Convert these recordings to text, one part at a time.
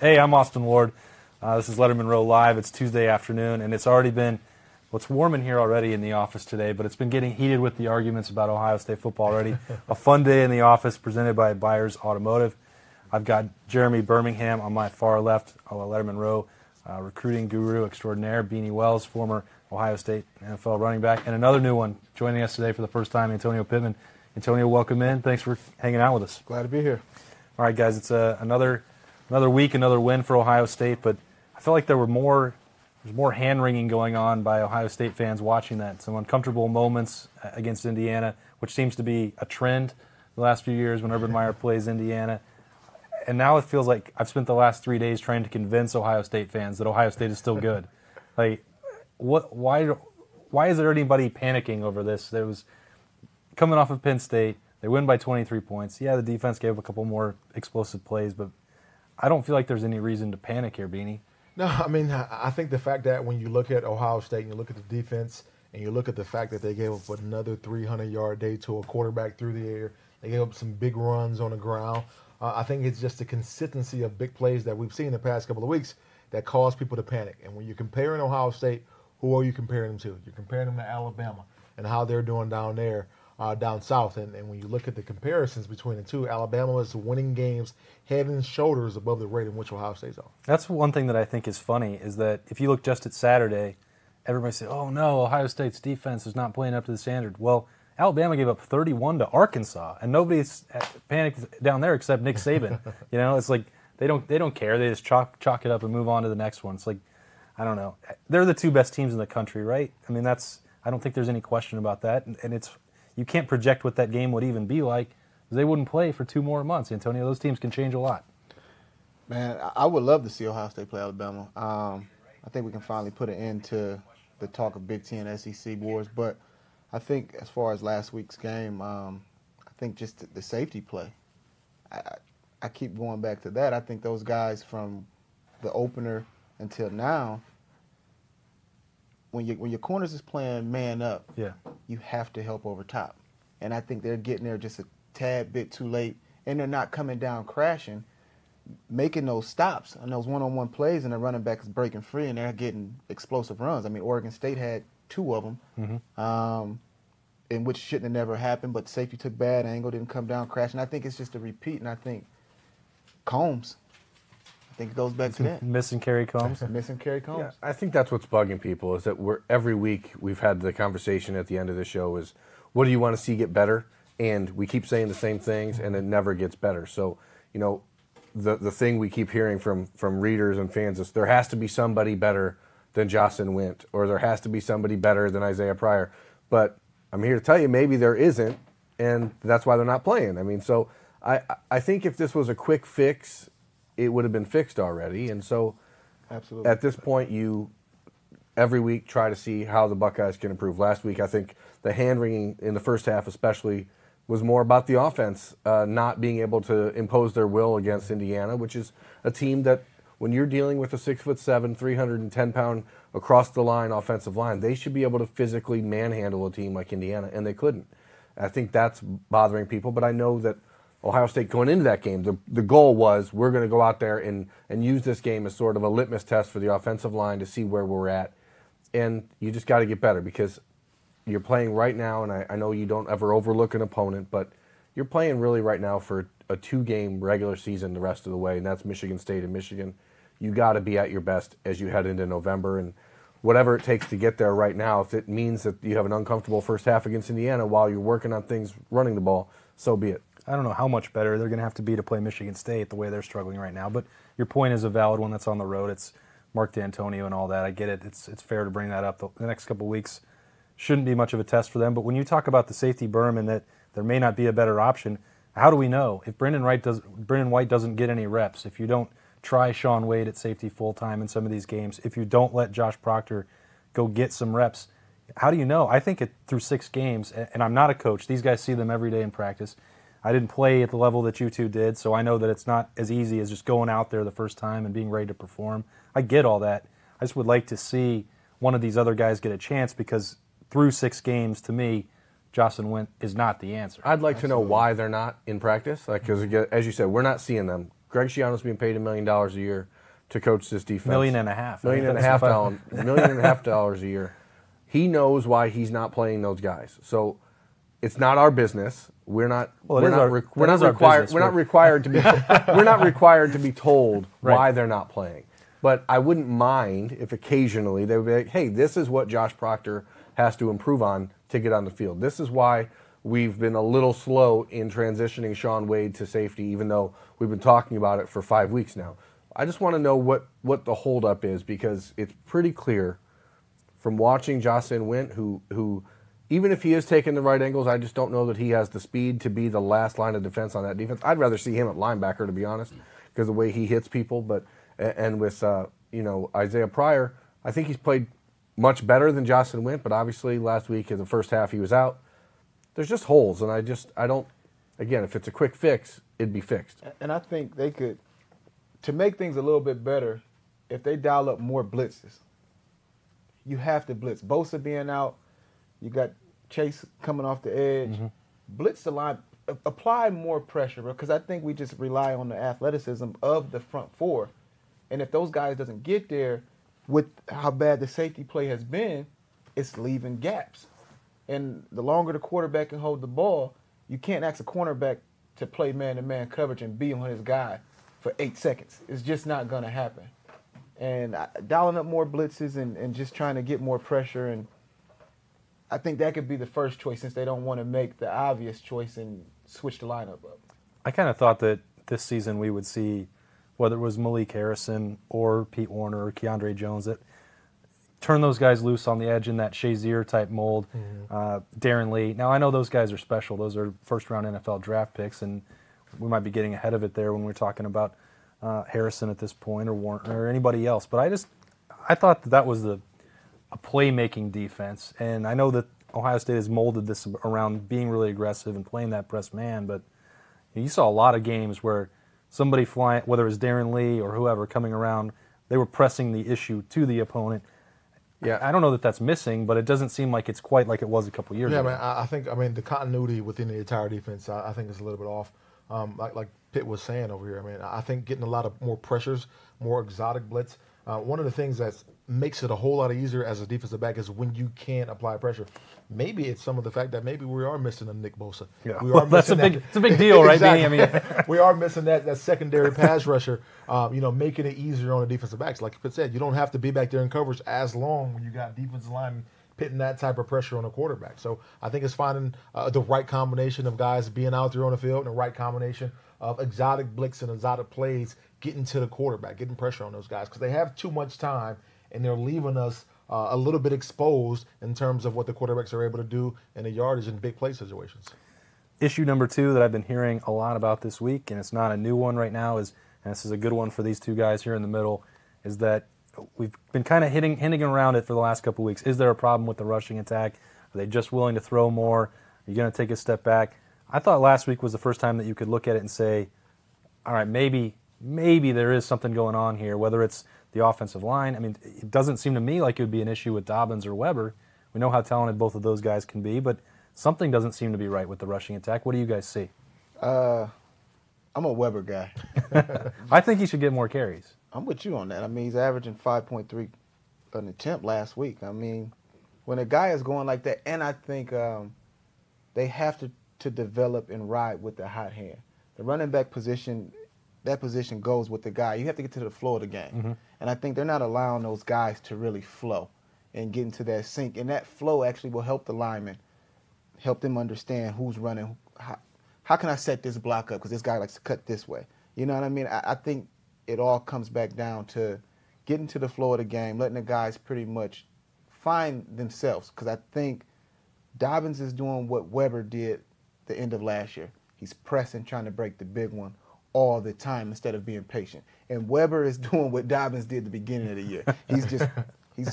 Hey, I'm Austin Ward. This is Lettermen Row Live. It's Tuesday afternoon, and it's already been, well, it's warm in here already in the office today, but it's been getting heated with the arguments about Ohio State football already. A fun day in the office presented by Byers Automotive. I've got Jeremy Birmingham on my far left, Lettermen Row, recruiting guru extraordinaire, Beanie Wells, former Ohio State NFL running back, and another new one joining us today for the first time, Antonio Pittman. Antonio, welcome in. Thanks for hanging out with us. Glad to be here. All right, guys, it's another week, another win for Ohio State, but I feel like there's more hand-wringing going on by Ohio State fans watching that. Some uncomfortable moments against Indiana, which seems to be a trend the last few years when Urban Meyer plays Indiana. And now it feels like I've spent the last 3 days trying to convince Ohio State fans that Ohio State is still good. Like, why is there anybody panicking over this? There was coming off of Penn State. They win by 23 points. Yeah, the defense gave a couple more explosive plays, but I don't feel like there's any reason to panic here, Beanie. No, I mean, I think the fact that when you look at Ohio State and you look at the defense and you look at the fact that they gave up another 300-yard day to a quarterback through the air, they gave up some big runs on the ground. I think it's just the consistency of big plays that we've seen the past couple of weeks that cause people to panic. And when you're comparing Ohio State, who are you comparing them to? You're comparing them to Alabama and how they're doing down there, down south. And when you look at the comparisons between the two, Alabama is winning games head and shoulders above the rate in which Ohio State's on. That's one thing that I think is funny is that if you look just at Saturday, everybody said, oh, no, Ohio State's defense is not playing up to the standard. Well, Alabama gave up 31 to Arkansas, and nobody's panicked down there except Nick Saban. You know, it's like they don't care. They just chalk it up and move on to the next one. It's like, I don't know. They're the two best teams in the country, right? I mean, I don't think there's any question about that. And you can't project what that game would even be like because they wouldn't play for 2 more months. Antonio, those teams can change a lot. Man, I would love to see Ohio State play Alabama. I think we can finally put an end to the talk of Big Ten SEC wars, but I think as far as last week's game, I think just the safety play. I keep going back to that. I think those guys from the opener until now, when your corners is playing man up, yeah, you have to help over top. And I think they're getting there just a tad bit too late, and they're not coming down crashing, making those stops on those one-on-one plays, and the running back is breaking free, and they're getting explosive runs. I mean, Oregon State had 2 of them, in which shouldn't have never happened, but safety took bad angle, didn't come down crashing. I think it's just a repeat, and I think Combs, I think it goes back to that. Missing Kerry Combs. Missing Kerry Combs. Yeah, I think that's what's bugging people is that every week we've had the conversation at the end of the show is, what do you want to see get better? And we keep saying the same things, and it never gets better. So, you know, the thing we keep hearing from readers and fans is there has to be somebody better than Jocelyn Wint, or there has to be somebody better than Isaiah Pryor. But I'm here to tell you maybe there isn't, and that's why they're not playing. I mean, so I think if this was a quick fix, it would have been fixed already. And so absolutely, at this point, you every week try to see how the Buckeyes can improve. Last week, I think the hand-wringing in the first half especially was more about the offense not being able to impose their will against Indiana, which is a team that when you're dealing with a 6'7", 310-pound across-the-line offensive line, they should be able to physically manhandle a team like Indiana, and they couldn't. I think that's bothering people, but I know that Ohio State going into that game, the goal was we're going to go out there and use this game as sort of a litmus test for the offensive line to see where we're at. And you just got to get better because you're playing right now, and I know you don't ever overlook an opponent, but you're playing really right now for a 2-game regular season the rest of the way, and that's Michigan State and Michigan. You got to be at your best as you head into November, and whatever it takes to get there right now, if it means that you have an uncomfortable first half against Indiana while you're working on things running the ball, so be it. I don't know how much better they're going to have to be to play Michigan State the way they're struggling right now, but your point is a valid one. That's on the road. It's Mark D'Antonio and all that. I get it. It's fair to bring that up. The next couple of weeks shouldn't be much of a test for them, but when you talk about the safety berm and that there may not be a better option, how do we know? If Brendan White doesn't get any reps, if you don't try Sean Wade at safety full-time in some of these games, if you don't let Josh Proctor go get some reps, how do you know? I think through 6 games, and I'm not a coach. These guys see them every day in practice. I didn't play at the level that you two did, so I know that it's not as easy as just going out there the first time and being ready to perform. I get all that. I just would like to see one of these other guys get a chance because through 6 games, to me, Jocelyn Wint is not the answer. I'd like to know why they're not in practice, because as you said, we're not seeing them Greg Schiano's being paid $1 million a year to coach this defense. Million and a half. $1.5 million a year. He knows why he's not playing those guys. So it's not our business. We're not required to be told why they're not playing. But I wouldn't mind if occasionally they would be like, hey, this is what Josh Proctor has to improve on to get on the field. This is why we've been a little slow in transitioning Sean Wade to safety, even though we've been talking about it for 5 weeks now. I just want to know what the holdup is, because it's pretty clear from watching Jocelyn Wint, who even if he is taking the right angles, I just don't know that he has the speed to be the last line of defense on that defense. I'd rather see him at linebacker, to be honest, because of the way he hits people. And with Isaiah Pryor, I think he's played much better than Jocelyn Wint, but obviously last week in the first half he was out. There's just holes, and I don't. Again, if it's a quick fix, it'd be fixed. And I think they could, to make things a little bit better, if they dial up more blitzes. You have to blitz. Bosa being out, you got Chase coming off the edge. Mm-hmm. Blitz the line. Apply more pressure, because I think we just rely on the athleticism of the front four. And if those guys doesn't get there, with how bad the safety play has been, it's leaving gaps. And the longer the quarterback can hold the ball, you can't ask a cornerback to play man-to-man coverage and be on his guy for 8 seconds. It's just not going to happen. And dialing up more blitzes and just trying to get more pressure, and I think that could be the first choice, since they don't want to make the obvious choice and switch the lineup up. I kind of thought that this season we would see, whether it was Malik Harrison or Pete Warner or Keandre Jones, that turn those guys loose on the edge in that Shazier-type mold. Darren Lee. Now, I know those guys are special. Those are first-round NFL draft picks, and we might be getting ahead of it there when we're talking about Harrison at this point, or Warner, or anybody else. But I thought that was a playmaking defense, and I know that Ohio State has molded this around being really aggressive and playing that press man, but you saw a lot of games where somebody flying, whether it was Darren Lee or whoever coming around, they were pressing the issue to the opponent. Yeah, I don't know that that's missing, but it doesn't seem like it's quite like it was a couple years ago. Yeah, man, I think the continuity within the entire defense, I think is a little bit off. Like Pitt was saying over here, I mean, I think getting a lot of more pressures, more exotic blitz. One of the things that makes it a whole lot easier as a defensive back is when you can apply pressure. Maybe it's some of the fact that maybe we are missing a Nick Bosa. Yeah. We are It's a big deal, right, exactly. Beanie? I mean, we are missing that secondary pass rusher, making it easier on the defensive backs. Like Pitt said, you don't have to be back there in coverage as long when you got defensive line putting that type of pressure on a quarterback. So I think it's finding the right combination of guys being out there on the field, and the right combination of exotic blitz and exotic plays getting to the quarterback, getting pressure on those guys, because they have too much time and they're leaving us a little bit exposed in terms of what the quarterbacks are able to do in the yardage in big play situations. Issue number 2 that I've been hearing a lot about this week, and it's not a new one right now, and this is a good one for these two guys here in the middle, is that we've been kind of hinting around it for the last couple of weeks. Is there a problem with the rushing attack? Are they just willing to throw more? Are you going to take a step back? I thought last week was the first time that you could look at it and say, all right, maybe there is something going on here, whether it's the offensive line. I mean, it doesn't seem to me like it would be an issue with Dobbins or Weber. We know how talented both of those guys can be, but something doesn't seem to be right with the rushing attack. What do you guys see? I'm a Weber guy. I think he should get more carries. I'm with you on that. I mean, he's averaging 5.3 an attempt last week. I mean, when a guy is going like that, and I think they have to develop and ride with the hot hand. The running back position, that position goes with the guy. You have to get to the flow of the game. Mm-hmm. And I think they're not allowing those guys to really flow and get into that sync. And that flow actually will help the linemen, help them understand who's running. How can I set this block up? Because this guy likes to cut this way. You know what I mean? I think it all comes back down to getting to the flow of the game, letting the guys pretty much find themselves. Because I think Dobbins is doing what Weber did the end of last year. He's pressing, trying to break the big one all the time instead of being patient. And Weber is doing what Dobbins did at the beginning of the year. He's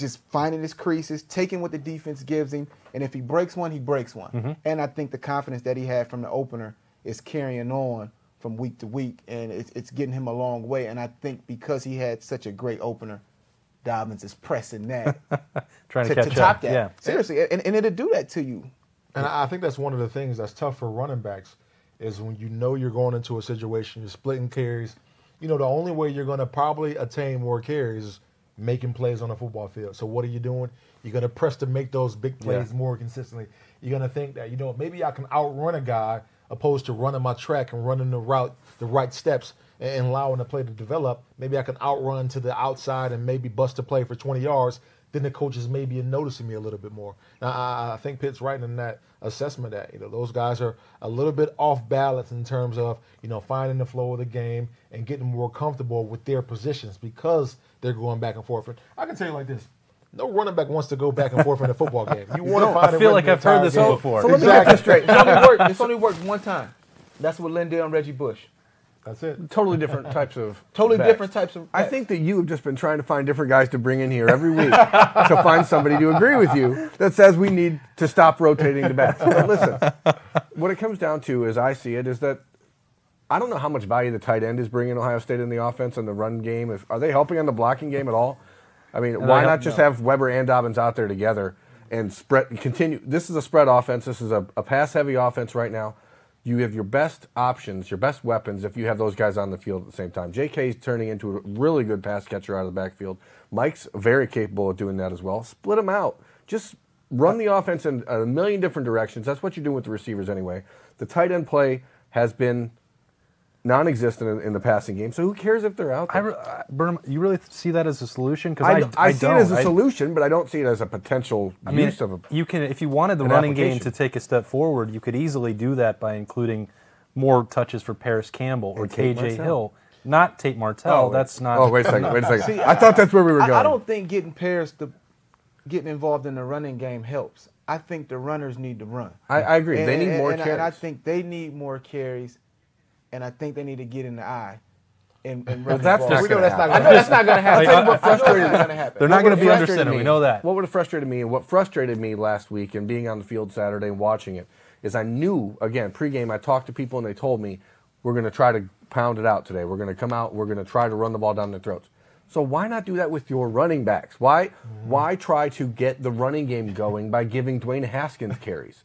just finding his creases, taking what the defense gives him, and if he breaks one, he breaks one. Mm-hmm. And I think the confidence that he had from the opener is carrying on from week to week, and it's getting him a long way. And I think because he had such a great opener, Dobbins is pressing that Trying to catch top up. that. Yeah. Seriously, and it'll do that to you. And I think that's one of the things that's tough for running backs is when you know you're going into a situation, you're splitting carries, the only way you're going to probably attain more carries is making plays on the football field. So what are you doing? You're going to press to make those big plays more consistently. You're going to think that, maybe I can outrun a guy opposed to running my track and running the route, the right steps, and allowing the play to develop. Maybe I can outrun to the outside and maybe bust a play for 20 yards. Then the coaches maybe noticing me a little bit more. Now, I think Pitt's right in that assessment that, those guys are a little bit off balance in terms of, finding the flow of the game and getting more comfortable with their positions because they're going back and forth. I can tell you like this. No running back wants to go back and forth in a football game. You want to find I feel like I've heard this game. before. So let me get this straight. It's only worked one time. That's with Lindale and Reggie Bush. That's it. Totally different types of different types of I think that you have just been trying to find different guys to bring in here every week to find somebody to agree with you that says we need to stop rotating the backs. But listen, what it comes down to, as I see it, is that I don't know how much value the tight end is bringing Ohio State in the offense and the run game. Are they helping on the blocking game at all? I mean, why not just have Weber and Dobbins out there together and continue? This is a spread offense. This is a pass-heavy offense right now. You have your best options, your best weapons if you have those guys on the field at the same time. J.K. is turning into a really good pass catcher out of the backfield. Mike's very capable of doing that as well. Split them out. Just run the offense in a million different directions. That's what you're doing with the receivers anyway. The tight end play has been non-existent in the passing game, so who cares if they're out there? You really see that as a solution? Because I see it as a solution, but I don't see it as a potential use of a... You can, if you wanted the running game to take a step forward, you could easily do that by including more touches for Paris Campbell or KJ Hill, not Tate Martell. That's not... Oh, wait a second. See, I thought that's where we were going. I don't think getting involved in the running game helps. I think the runners need to run. I agree. They need more carries. And I think they need more carries. And I think they need to get in the eye and run that's the ball. not I know that's not going to happen. I'll tell you what frustrated me. They're not going to be under center. We know that. What would have frustrated me and what frustrated me last week and being on the field Saturday and watching it is I knew, again, pregame, I talked to people and they told me, we're going to try to pound it out today. We're going to come out. We're going to try to run the ball down their throats. So why not do that with your running backs? Why try to get the running game going by giving Dwayne Haskins carries?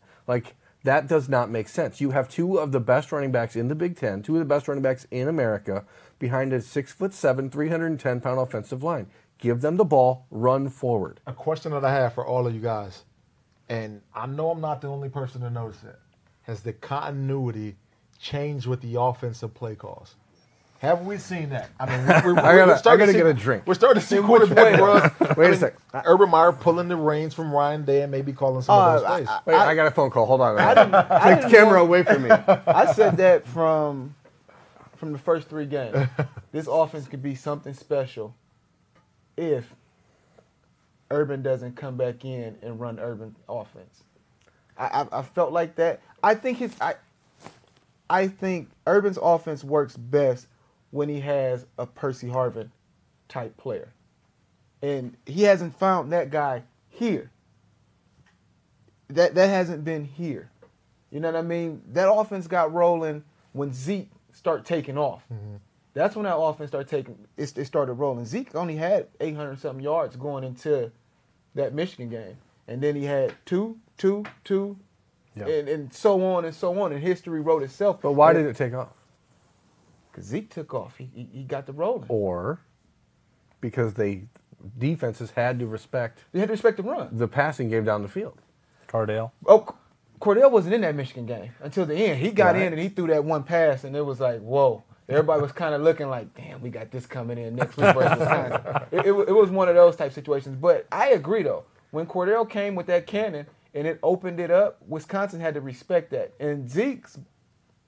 That does not make sense. You have two of the best running backs in the Big Ten, two of the best running backs in America, behind a 6'7", 310-pound offensive line. Give them the ball, run forward. A question that I have for all of you guys, and I know I'm not the only person to notice it. Has the continuity changed with the offensive play calls? Have we seen that? I mean, I gotta get a drink. We're starting to see quarterback runs. Wait a second. Urban Meyer pulling the reins from Ryan Day and maybe calling some of those plays. Wait, I got a phone call. Hold on. Take the camera away from me. I said that from the first three games. This offense could be something special if Urban doesn't come back in and run Urban offense. I felt like that. I think Urban's offense works best when he has a Percy Harvin type player. And he hasn't found that guy here. That hasn't been here. You know what I mean? That offense got rolling when Zeke started taking off. Mm-hmm. That's when that offense it started rolling. Zeke only had 800-something yards going into that Michigan game. And then he had two, yep. and so on and so on. And history wrote itself. But why did it take off? Because Zeke took off. He got the rolling. Or because defenses had to respect... They had to respect the run. The passing game down the field. Cardale. Oh, Cordell wasn't in that Michigan game until the end. He got in and he threw that one pass, and it was like, whoa. Everybody was kind of looking like, damn, we got this coming in next week versus Wisconsin. It was one of those type situations. But I agree, though. When Cordell came with that cannon and it opened it up, Wisconsin had to respect that. And Zeke's,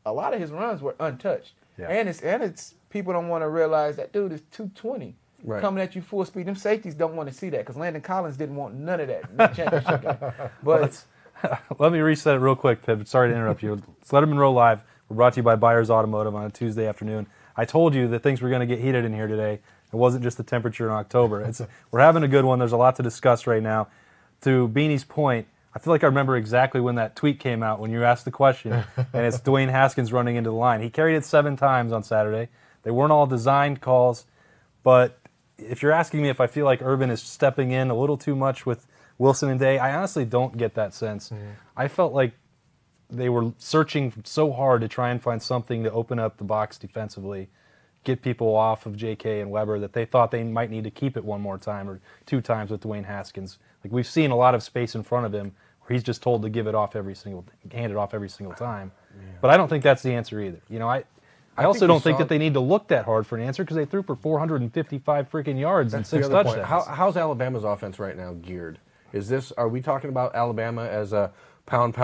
a lot of his runs were untouched. Yeah. And it's people don't want to realize that dude is 220 coming at you full speed. Them safeties don't want to see that because Landon Collins didn't want none of that in the championship game. But let me reset it real quick, Pip. Sorry to interrupt you. It's Lettermen Row Live. We're brought to you by Byers Automotive on a Tuesday afternoon. I told you that things were going to get heated in here today. It wasn't just the temperature in October. We're having a good one. There's a lot to discuss right now. To Beanie's point, I feel like I remember exactly when that tweet came out when you asked the question, and it's Dwayne Haskins running into the line. He carried it 7 times on Saturday. They weren't all designed calls, but if you're asking me if I feel like Urban is stepping in a little too much with Wilson and Day, I honestly don't get that sense. Mm-hmm. I felt like they were searching so hard to try and find something to open up the box defensively. get people off of J.K. and Weber that they thought they might need to keep it one more time or 2 times with Dwayne Haskins. Like we've seen a lot of space in front of him where he's just told to hand it off every single time. Yeah. But I don't think that's the answer either. I also don't think that they need to look that hard for an answer because they threw for 455 freaking yards and 6 touchdowns. How's Alabama's offense right now geared? Are we talking about Alabama as a pound,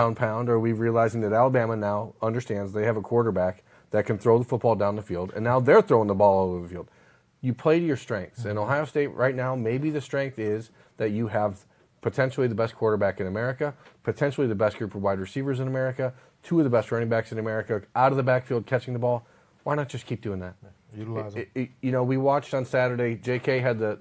or are we realizing that Alabama now understands they have a quarterback that can throw the football down the field, and now they're throwing the ball all over the field? You play to your strengths. And Ohio State right now, maybe the strength is that you have potentially the best quarterback in America, potentially the best group of wide receivers in America, 2 of the best running backs in America, out of the backfield catching the ball. Why not just keep doing that? Utilize it. We watched on Saturday, J.K. had the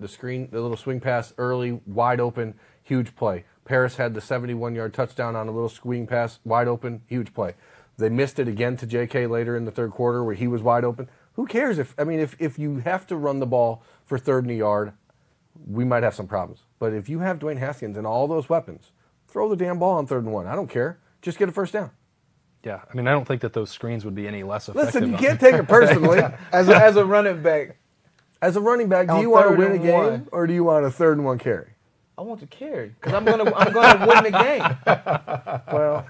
little swing pass early, wide open, huge play. Paris had the 71-yard touchdown on a little swing pass, wide open, huge play. They missed it again to J.K. later in the third quarter where he was wide open. Who cares? If you have to run the ball for 3rd and a yard, we might have some problems. But if you have Dwayne Haskins and all those weapons, throw the damn ball on 3rd and 1. I don't care. Just get a first down. Yeah, I don't think that those screens would be any less effective. Listen, you can't take it personally. As a running back. As a running back, do you want to win a game or do you want a 3rd and 1 carry? I want to carry because I'm gonna win the game. Well,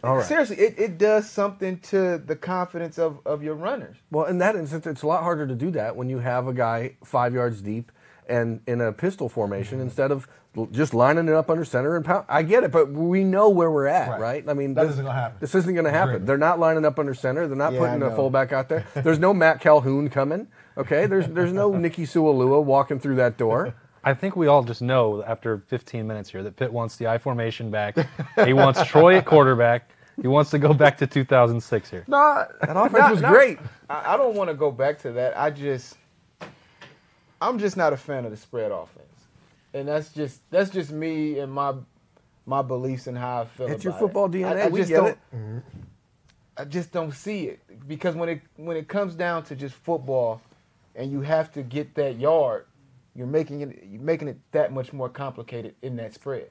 all right. Seriously, it does something to the confidence of your runners. Well, in that instance, it's a lot harder to do that when you have a guy 5 yards deep and in a pistol formation instead of just lining it up under center and pound. I get it, but we know where we're at, right? That isn't going to happen. This isn't going to happen. They're not lining up under center. They're not putting a fullback out there. There's no Matt Calhoun coming. Okay, there's no Nikki Sualua walking through that door. I think we all just know after 15 minutes here that Pitt wants the I formation back. He wants Troy at quarterback. He wants to go back to 2006 here. No, that offense was great. I don't want to go back to that. I'm just not a fan of the spread offense, and that's just me and my beliefs and how I feel. It's your football DNA. We get it. I just don't see it because when it comes down to just football, and you have to get that yard, you're making it that much more complicated in that spread.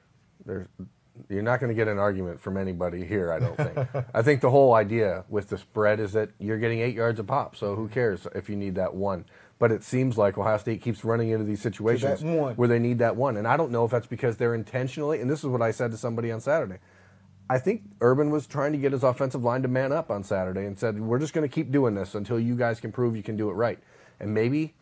You're not going to get an argument from anybody here, I don't think. I think the whole idea with the spread is that you're getting 8 yards a pop, so who cares if you need that one? But it seems like Ohio State keeps running into these situations where they need that one. And I don't know if that's because they're intentionally, and this is what I said to somebody on Saturday. I think Urban was trying to get his offensive line to man up on Saturday and said, we're just going to keep doing this until you guys can prove you can do it right. And maybe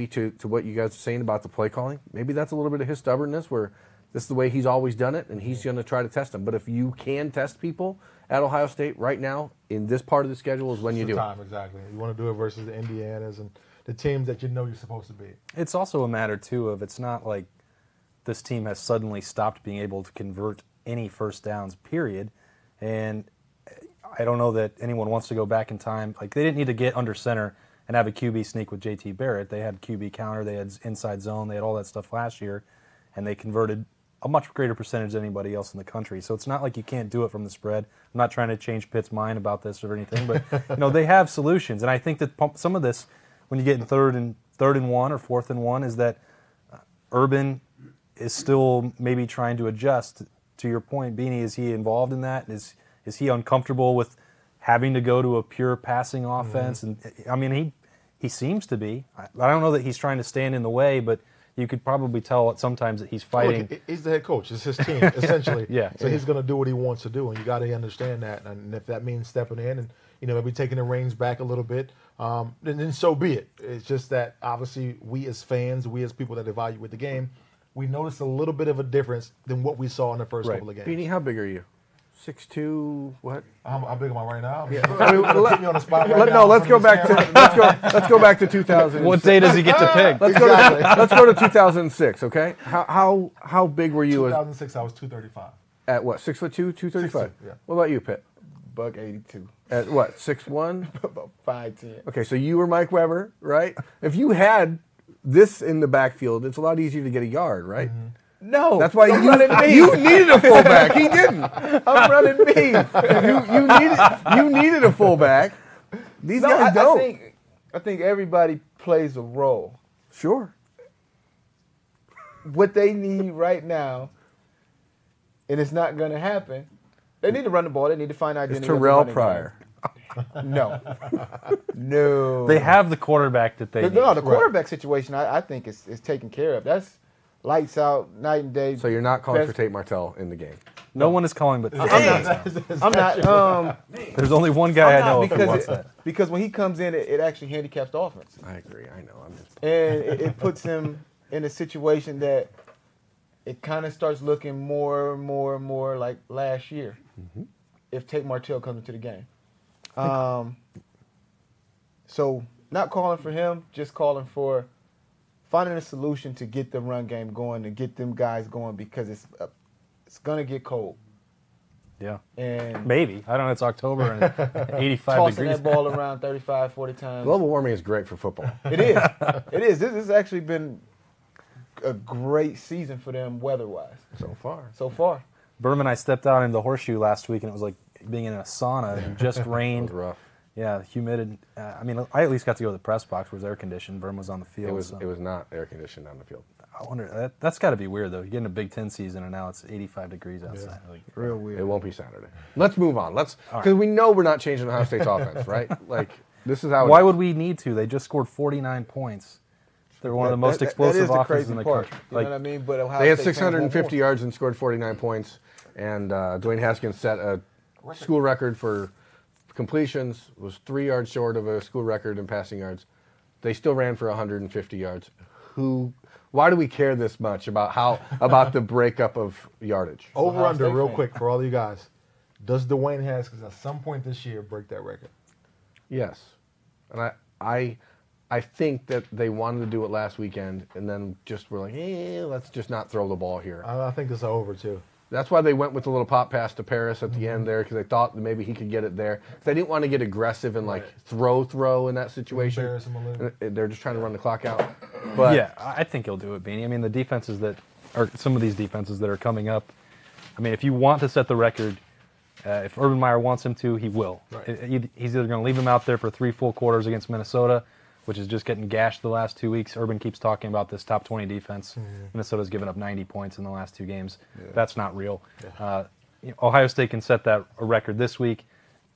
to what you guys are saying about the play calling, maybe that's a little bit of his stubbornness where this is the way he's always done it, and he's going to try to test them. But if you can test people at Ohio State right now in this part of the schedule is when you do it. Exactly. You want to do it versus the Indianas and the teams that you know you're supposed to beat. It's also a matter, too, of it's not like this team has suddenly stopped being able to convert any first downs, period. And I don't know that anyone wants to go back in time. Like, they didn't need to get under center and have a QB sneak with JT Barrett. They had QB counter. They had inside zone. They had all that stuff last year. And they converted a much greater percentage than anybody else in the country. So it's not like you can't do it from the spread. I'm not trying to change Pitt's mind about this or anything, but they have solutions. And I think that some of this, when you get in third and 1 or 4th and 1, is that Urban is still maybe trying to adjust. To your point, Beanie, is he involved in that? Is he uncomfortable with having to go to a pure passing offense? And I mean, he seems to be. I don't know that he's trying to stand in the way, but you could probably tell sometimes that he's fighting. Look, he's the head coach. It's his team, essentially. Yeah. So he's going to do what he wants to do, and you got to understand that. And if that means stepping in and maybe taking the reins back a little bit, then so be it. It's just that obviously we as fans, we as people that evaluate the game, we noticed a little bit of a difference than what we saw in the first couple of games. Beanie, how big are you? 6'2", what? How big am I right now? Yeah. Put me on the spot right now. Let's go back to 2000. What day does he get to pick? Let's go to 2006. Okay. How big were you? 2006, I was 235. At what? 6'2", 235. 6'2", yeah. What about you, Pitt? $182. At what? 6'1"? About 5'10". Okay, so you were Mike Weber, right? If you had this in the backfield, it's a lot easier to get a yard, right? Mm-hmm. No, that's why you needed a fullback. He didn't. I'm running me. You needed a fullback. These guys don't. I think everybody plays a role. Sure. What they need right now, and it's not going to happen. They need to run the ball. They need to find identity. It's Terrell Pryor. No. No. They have the quarterback that they need. No, the quarterback situation, I think, is taken care of. That's lights out, night and day. So you're not calling Best- for Tate Martell in the game? No one is calling but I'm not. There's only one guy I know who because wants that. because when he comes in, it actually handicaps the offense, I agree. I know. I'm just. and it puts him in a situation that it kind of starts looking more and more like last year. If Tate Martell comes into the game, so not calling for him, just calling for finding a solution to get the run game going, to get them guys going, because it's gonna get cold. Yeah. And Maybe. I don't know. It's October and 85 tossing degrees. that ball around 35, 40 times. Global warming is great for football. It is. It is. This has actually been a great season for them weather-wise So far. so far. Berman and I stepped out into the Horseshoe last week, and it was like being in a sauna. It just It rained. was rough. Yeah, humid. I mean, I at least got to go to the press box where it was air conditioned. Berman was on the field. It was not air conditioned on the field. I wonder, that's got to be weird, though. You're getting a Big Ten season, and now it's 85 degrees outside. Like, Real weird. It won't be Saturday. Let's move on. Because we know we're not changing Ohio State's offense, right? Like, this is how. why would we need to? They just scored 49 points. They're one of the most explosive that is the offenses crazy in the part. country. You Like, know what I mean? But Ohio They had State fans 650 want more. yards and scored 49 points. And Dwayne Haskins set a school record for completions, was 3 yards short of a school record in passing yards. They still ran for 150 yards. Why do we care this much about the breakup of yardage? Over Ohio under State real fan. quick for all you guys. Does Dwayne Haskins at some point this year break that record? Yes. And I think that they wanted to do it last weekend and then just were like, let's just not throw the ball here. I think it's over too. That's why they went with the little pop pass to Paris at the end there, because they thought that maybe he could get it there. They didn't want to get aggressive and like throw in that situation. Embarrass him a little. They're just trying to run the clock out. But yeah, I think he'll do it, Beanie. I mean, the defenses some of these defenses that are coming up, I mean, if you want to set the record, if Urban Meyer wants him to, he will. Right. He's either going to leave him out there for 3 full quarters against Minnesota, which is just getting gashed the last 2 weeks. Urban keeps talking about this top 20 defense. Minnesota's given up 90 points in the last 2 games. That's not real. Ohio State can set that a record this week.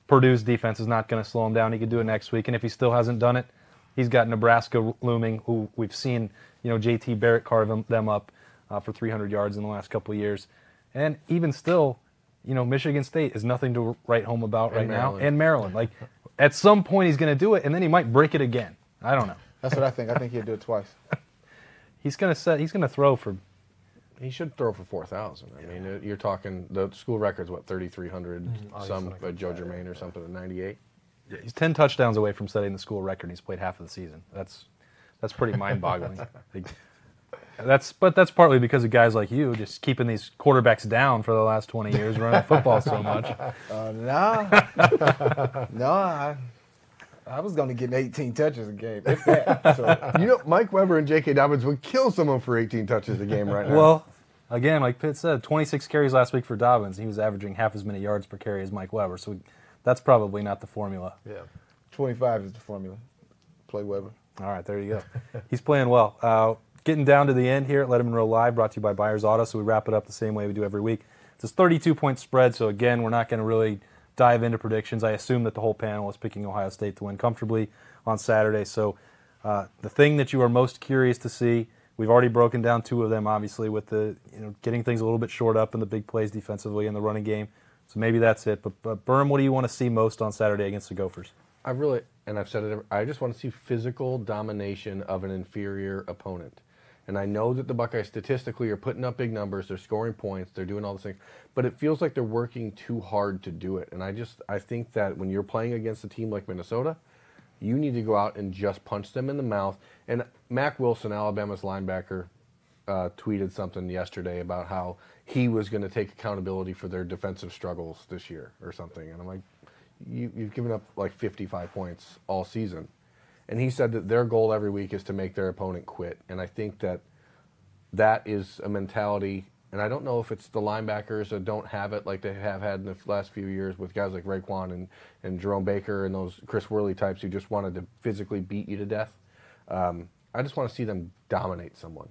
Purdue's defense is not going to slow him down. He could do it next week. And if he still hasn't done it, he's got Nebraska looming, who we've seen, JT Barrett carve them up for 300 yards in the last couple of years. And even still, Michigan State is nothing to write home about right now. And Maryland. Like, at some point he's going to do it, and then he might break it again. I don't know. That's what I think. I think he'll do it twice. He's going to throw for. he should throw for 4,000. I mean, you're talking, the school record's what, 3,300, some Joe Germain or something at 98? Yeah, he's 10 touchdowns away from setting the school record. He's played half of the season. That's pretty mind-boggling. That's partly because of guys like you just keeping these quarterbacks down for the last 20 years, running football so much. No, I was going to get 18 touches a game, if that. So. Mike Weber and J.K. Dobbins would kill someone for 18 touches a game right now. Well, again, like Pitt said, 26 carries last week for Dobbins. He was averaging half as many yards per carry as Mike Weber, so that's probably not the formula. Yeah. 25 is the formula. Play Weber. All right, there you go. He's playing well. Getting down to the end here at Lettermen Row Live, brought to you by Byers Auto, so we wrap it up the same way we do every week. It's a 32-point spread, so again, we're not going to really dive into predictions. I assume that the whole panel is picking Ohio State to win comfortably on Saturday. So the thing that you are most curious to see, we've already broken down two of them, obviously, with the getting things a little bit short up in the big plays defensively in the running game. So maybe that's it. But Berm, what do you want to see most on Saturday against the Gophers? I've said it, I just want to see physical domination of an inferior opponent. And I know that the Buckeyes statistically are putting up big numbers, they're scoring points, they're doing all these things, but it feels like they're working too hard to do it. And I think that when you're playing against a team like Minnesota, you need to go out and just punch them in the mouth. And Mac Wilson, Alabama's linebacker, tweeted something yesterday about how he was going to take accountability for their defensive struggles this year or something. And I'm like, you've given up like 55 points all season. And he said that their goal every week is to make their opponent quit. And I think that is a mentality. And I don't know if it's the linebackers that don't have it like they have had in the last few years with guys like Raekwon and Jerome Baker and those Chris Worley types who just wanted to physically beat you to death. I just want to see them dominate someone.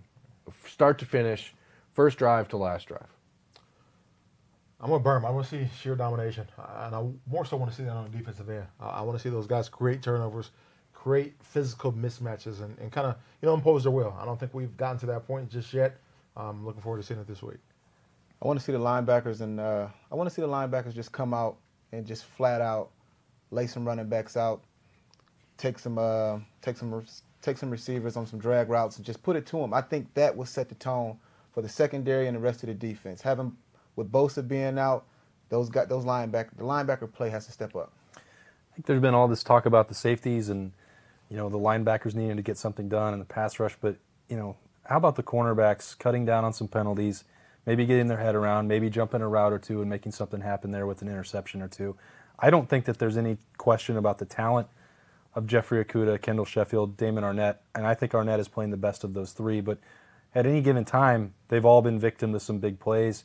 Start to finish, first drive to last drive. I'm going to burn. I want to see sheer domination. And I more so want to see that on the defensive end. I want to see those guys create turnovers, create physical mismatches, and kind of, impose their will. I don't think we've gotten to that point just yet. I'm looking forward to seeing it this week. I want to see the linebackers just come out and just flat out lay some running backs out, take some receivers on some drag routes and just put it to them. I think that will set the tone for the secondary and the rest of the defense. Having with Bosa being out, the linebacker play has to step up. I think there's been all this talk about the safeties and the linebackers needing to get something done in the pass rush, but how about the cornerbacks cutting down on some penalties, maybe getting their head around, maybe jumping a route or two and making something happen there with an interception or two. I don't think that there's any question about the talent of Jeffrey Okudah, Kendall Sheffield, Damon Arnett, and I think Arnett is playing the best of those three, but at any given time, they've all been victim to some big plays,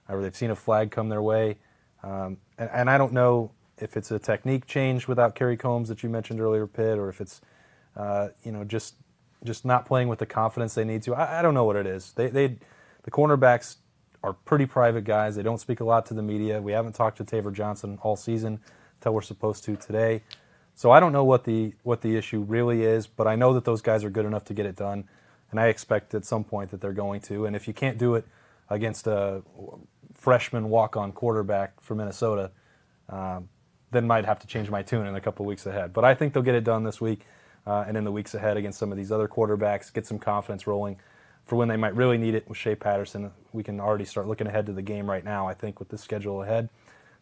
or they've seen a flag come their way, and I don't know if it's a technique change without Kerry Combs that you mentioned earlier, Pitt, or if it's just not playing with the confidence they need to. I don't know what it is. The cornerbacks are pretty private guys. They don't speak a lot to the media. We haven't talked to Taver Johnson all season until we're supposed to today. So I don't know what the issue really is, but I know that those guys are good enough to get it done, and I expect at some point that they're going to. And if you can't do it against a freshman walk-on quarterback from Minnesota, then might have to change my tune in a couple weeks ahead. But I think they'll get it done this week and in the weeks ahead against some of these other quarterbacks, get some confidence rolling for when they might really need it with Shea Patterson. We can already start looking ahead to the game right now, I think, with the schedule ahead.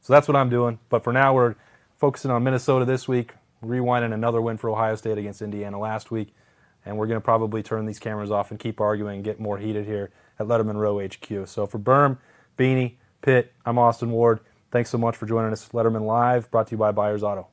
So that's what I'm doing. But for now, we're focusing on Minnesota this week, rewinding another win for Ohio State against Indiana last week, and we're going to probably turn these cameras off and keep arguing and get more heated here at Lettermen Row HQ. So for Berm, Beanie, Pitt, I'm Austin Ward. Thanks so much for joining us. Lettermen Live, brought to you by Byers Auto.